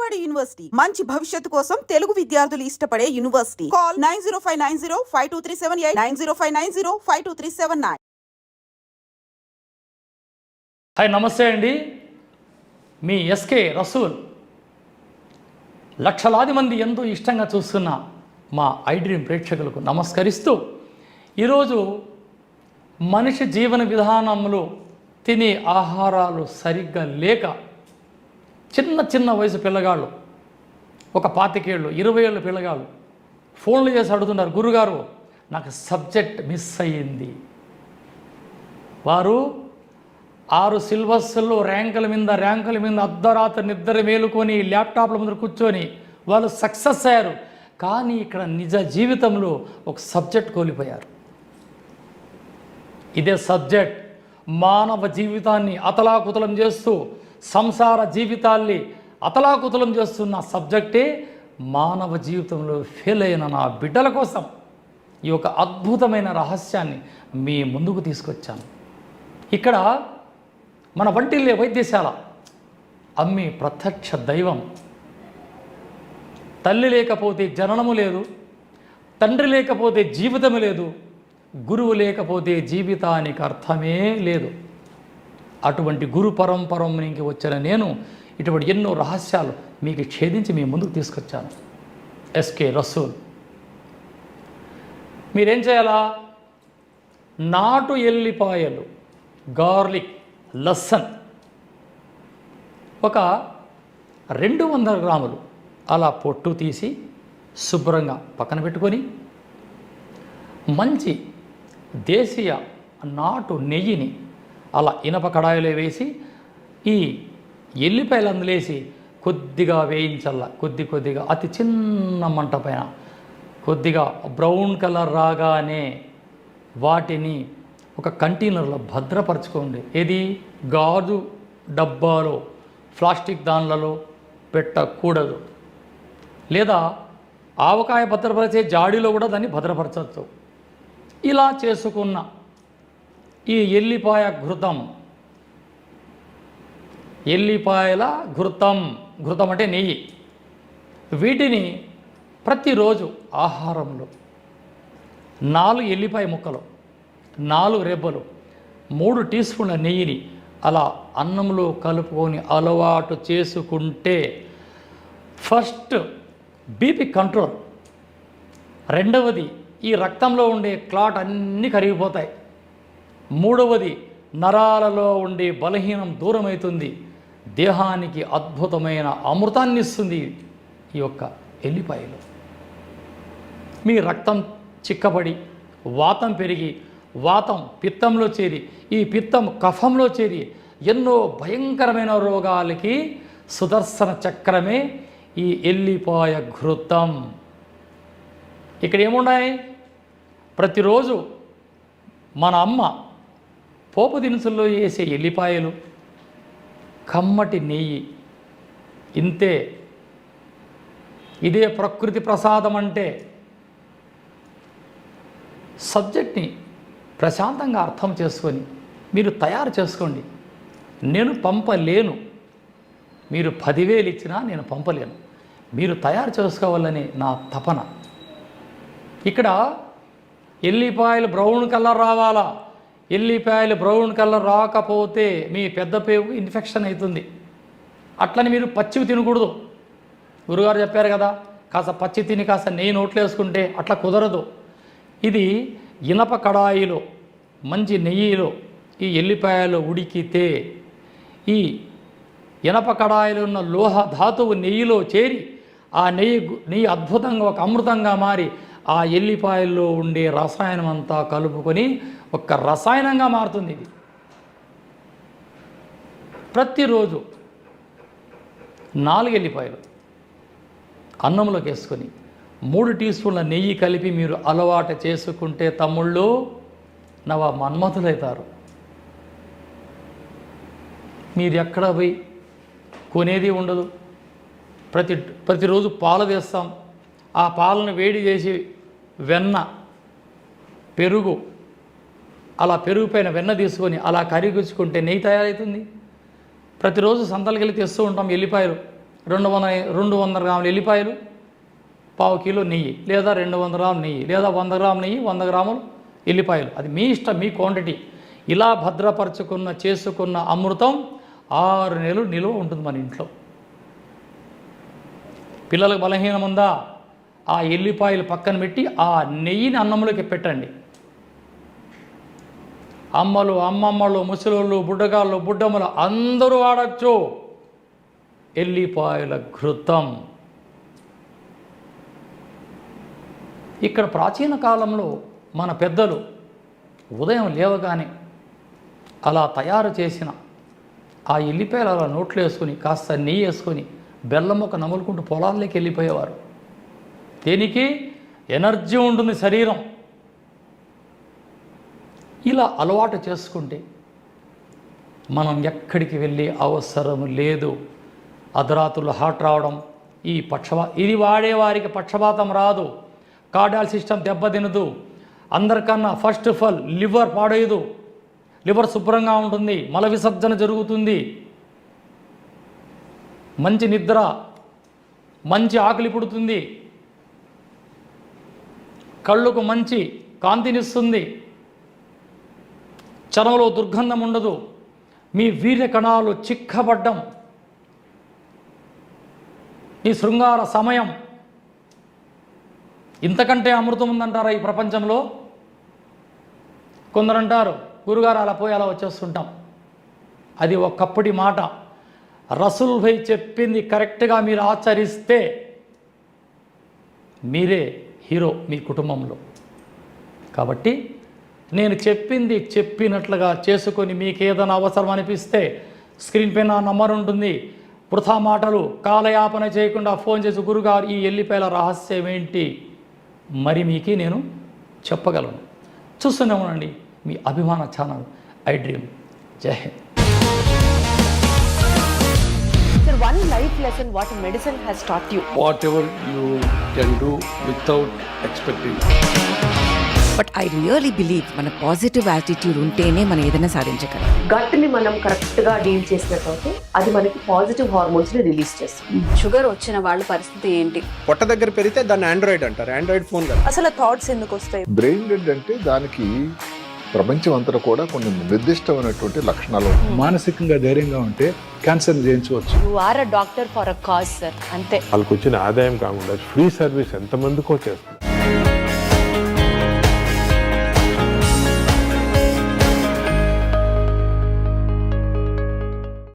బాలబడి యూనివర్సిటీ మంచి భవిష్యత్తు కోసం తెలుగు విద్యార్థులు ఇష్టపడే యూనివర్సిటీ. కాల్ 9059052378 9059052379. హాయ్, నమస్తే అండి. మీ ఎస్కే రసూల్. లక్షలాది మంది ఎంతో ఇష్టంగా చూస్తున్న మా ఐ డ్రీమ్ ప్రేక్షకులకు నమస్కరిస్తూ, ఈరోజు మనిషి జీవన విధానంలో తినే ఆహారాలు సరిగ్గా లేక చిన్న వయసు పిల్లగాళ్ళు, ఒక 25 ఏళ్ళు 20 ఏళ్ళ పిల్లగాళ్ళు ఫోన్లు చేసి అడుగుతున్నారు, గురుగారు నాకు సబ్జెక్ట్ మిస్ అయ్యింది. వారు 6 సిలబస్లో ర్యాంకుల మీద అర్ధరాత్రి నిద్ర మేలుకొని ల్యాప్టాప్ల ముందు కూర్చొని వాళ్ళు సక్సెస్ అయ్యారు. కానీ ఇక్కడ నిజ జీవితంలో ఒక సబ్జెక్ట్ కోల్పోయారు. ఇదే సబ్జెక్ట్ మానవ జీవితాన్ని అతలాకుతలం చేస్తూ, సంసార జీవితాల్ని అతలాకుతలం చేస్తున్న సబ్జెక్టే మానవ జీవితంలో ఫెయిల్ అయిన నా బిడ్డల కోసం ఈ యొక్క అద్భుతమైన రహస్యాన్ని మీ ముందుకు తీసుకొచ్చాను. ఇక్కడ మన వంటిల్లే వైద్యశాల అమ్మే ప్రత్యక్ష దైవం. తల్లి లేకపోతే జననము లేదు, తండ్రి లేకపోతే జీవితము లేదు, గురువు లేకపోతే జీవితానికి అర్థమే లేదు. అటువంటి గురు పరంపరం నుంచి వచ్చిన నేను ఇటువంటి ఎన్నో రహస్యాలు మీకు ఛేదించి మీ ముందుకు తీసుకొచ్చాను. ఎస్కే రసూల్. మీరేం చేయాలా? నాటు ఎల్లిపాయలు, గార్లిక్, లస్సన్ ఒక 200 గ్రాములు అలా పొట్టు తీసి శుభ్రంగా పక్కన పెట్టుకొని, మంచి దేశీయ నాటు నెయ్యిని అలా ఇనప కడాయిలో వేసి ఈ ఎల్లిపాయలు అందులేసి కొద్దిగా వేయించల్లా. కొద్దిగా అతి చిన్న మంట పైన కొద్దిగా బ్రౌన్ కలర్ రాగానే వాటిని ఒక కంటైనర్లో భద్రపరచుకోండి. ఏది? గాజు డబ్బాలో, ప్లాస్టిక్ దానిలలో పెట్టకూడదు. లేదా ఆవకాయ భద్రపరిచే జాడీలో కూడా దాన్ని భద్రపరచవచ్చు. ఇలా చేసుకున్న ఈ ఎల్లిపాయ ఘృతం, ఎల్లిపాయల ఘృతం అంటే నెయ్యి, వీటిని ప్రతిరోజు ఆహారంలో 4 ఎల్లిపాయ ముక్కలు, 4 రెబ్బలు, 3 టీ స్పూన్ల నెయ్యిని అలా అన్నంలో కలుపుకొని అలవాటు చేసుకుంటే ఫస్ట్ బీపీ కంట్రోల్, రెండవది ఈ రక్తంలో ఉండే క్లాట్ అన్నీ కరిగిపోతాయి, మూడవది నరాలలో ఉండే బలహీనం దూరమవుతుంది, దేహానికి అద్భుతమైన అమృతాన్ని ఇస్తుంది ఈ యొక్క ఎల్లిపాయలు. మీ రక్తం చిక్కబడి వాతం పెరిగి, వాతం పిత్తంలో చేరి, ఈ పిత్తం కఫంలో చేరి ఎన్నో భయంకరమైన రోగాలకి సుదర్శన చక్రమే ఈ ఎల్లిపాయ ఘృతం. ఇక్కడ ఏమున్నాయి? ప్రతిరోజు మన అమ్మ పోపు దినుసుల్లో వేసే ఎల్లిపాయలు, కమ్మటి నెయ్యి, ఇంతే. ఇదే ప్రకృతి ప్రసాదం అంటే. సబ్జెక్ట్ని ప్రశాంతంగా అర్థం చేసుకొని మీరు తయారు చేసుకోండి. నేను పంపలేను, మీరు 10,000 ఇచ్చినా నేను పంపలేను, మీరు తయారు చేసుకోవాలని నా తపన. ఇక్కడ ఎల్లిపాయలు బ్రౌన్ కలర్ రావాలా. ఎల్లిపాయలు బ్రౌన్ కలర్ రాకపోతే మీ పెద్ద పేగు ఇన్ఫెక్షన్ అవుతుంది. అట్లని మీరు పచ్చివి తినకూడదు. గురుగారు చెప్పారు కదా, కాస్త పచ్చి తిని కాస్త నెయ్యి నోట్లో వేసుకుంటే అట్లా కుదరదు. ఇది ఇనప కడాయిలో మంచి నెయ్యిలో ఈ ఎల్లిపాయలు ఉడికితే ఈ ఇనప కడాయిలో ఉన్న లోహ ధాతువు నెయ్యిలో చేరి ఆ నెయ్యి అద్భుతంగా ఒక అమృతంగా మారి ఆ ఎల్లిపాయల్లో ఉండే రసాయనం అంతా కలుపుకొని ఒక రసాయనంగా మారుతుంది. ఇది ప్రతిరోజు 4 ఎల్లిపాయలు అన్నంలోకి వేసుకొని 3 టీ స్పూన్ల నెయ్యి కలిపి మీరు అలవాటు చేసుకుంటే తమ్ముళ్ళు నవ మన్మథులవుతారు. మీరు ఎక్కడ పోయి కొనేది ఉండదు. ప్రతిరోజు పాలు తెస్తాం. ఆ పాలను వేడి చేసి వెన్న, పెరుగు, అలా పెరుగు పైన వెన్న తీసుకొని అలా కరిగించుకుంటే నెయ్యి తయారవుతుంది. ప్రతిరోజు సంతలకి వెళ్ళి తెస్తూ ఉంటాం ఎల్లిపాయలు. 200 గ్రాములు ఎల్లిపాయలు, 1/4 కిలో నెయ్యి, లేదా 200 గ్రాములు నెయ్యి, లేదా 100 గ్రాములు నెయ్యి, 100 గ్రాములు ఎల్లిపాయలు. అది మీ ఇష్టం, మీ క్వాంటిటీ. ఇలా చేసుకున్న అమృతం 6 నెలలు నిలువ ఉంటుంది మన ఇంట్లో. పిల్లలకు బలహీనం ఉందా, ఆ ఎల్లిపాయలు పక్కన పెట్టి ఆ నెయ్యిని అన్నంలోకి పెట్టండి. అమ్మలు, అమ్మమ్మలు, ముసలోళ్ళు, బుడ్డగాళ్ళు, బుడ్డమ్మలు అందరూ వాడచ్చు ఎల్లిపాయల ఘృతం. ఇక్కడ ప్రాచీన కాలంలో మన పెద్దలు ఉదయం లేవగానే అలా తయారు చేసిన ఆ ఎల్లిపాయలు అలా నోట్లో వేసుకొని కాస్త నెయ్యి వేసుకొని బెల్లం ఒక నములుకుంటూ పొలాల్లోకి వెళ్ళిపోయేవారు. దేనికి? ఎనర్జీ ఉంటుంది శరీరం. ఇలా అలవాటు చేసుకుంటే మనం ఎక్కడికి వెళ్ళే అవసరం లేదు. అర్ధరాత్రులు హార్ట్ రావడం, ఇది వాడేవారికి పక్షపాతం రాదు, కార్డియాల్ సిస్టమ్ దెబ్బతినదు. అందరికన్నా ఫస్ట్ ఆఫ్ ఆల్ లివర్ పాడేయదు, లివర్ శుభ్రంగా ఉంటుంది, మల విసర్జన జరుగుతుంది, మంచి నిద్ర, మంచి ఆకలి పుడుతుంది, కళ్ళకు మంచి కాంతినిస్తుంది, చర్మంలో దుర్గంధం ఉండదు, మీ వీర్య కణాలు చిక్కబడ్డం, ఈ శృంగార సమయం. ఇంతకంటే అమృతం ఉందంటారా ఈ ప్రపంచంలో? కొందరు అంటారు, గురుగారు అలా పోయి అలా వచ్చేస్తుంటాం. అది ఒకప్పటి మాట. రసూల్ భాయ్ చెప్పింది కరెక్ట్గా మీరు ఆచరిస్తే మీరే హీరో మీ కుటుంబంలో. కాబట్టి నేను చెప్పింది చెప్పినట్లుగా చేసుకొని మీకు ఏదైనా అవసరం అనిపిస్తే స్క్రీన్ పైన నా నంబర్ ఉంటుంది. వృథా మాటలు కాలయాపన చేయకుండా ఫోన్ చేసి, గురుగారు ఈ ఎల్లిపాయల రహస్యం ఏంటి, మరి మీకు నేను చెప్పగలను. చూస్తూనే ఉండండి మీ అభిమాన ఛానల్ ఐ డ్రీమ్. జై Hind. Sir, one life lesson what medicine has taught you. Whatever you can do without expecting. But I really believe మన పాజిటివ్ యాటిట్యూడ్ ఉంటేనే మనం ఏదైనా సాధించగలం. గట్ని మనం కరెక్ట్గా డీల్ చేసినట్లయితే అది మనకి పాజిటివ్ హార్మోన్స్ని రిలీజ్ చేస్తుంది. షుగర్ వచ్చిన వాళ్ళ పరిస్థితి ఏంటి? పొట్ట దగ్గర పెరిగితే దాన్ని ఆండ్రాయిడ్ అంటారు, ఆండ్రాయిడ్ ఫోన్ కదా. అసలు థాట్స్ ఎందుకు వస్తాయి? బ్రెయిన్ డెడ్ అంటే దానికి ప్రపంచం అంతా కూడా కొన్ని నిర్దిష్టమైనటువంటి లక్షణాలు ఉంటాయి. మానసికంగా ధైర్యంగా ఉంటే క్యాన్సర్ జయించవచ్చు. You are a doctor for a cause sir, అంతే. వాళ్ళకు వచ్చిన ఆదాయం కాకుండా ఫ్రీ సర్వీస్ ఎంతమందికో చేస్తుంది.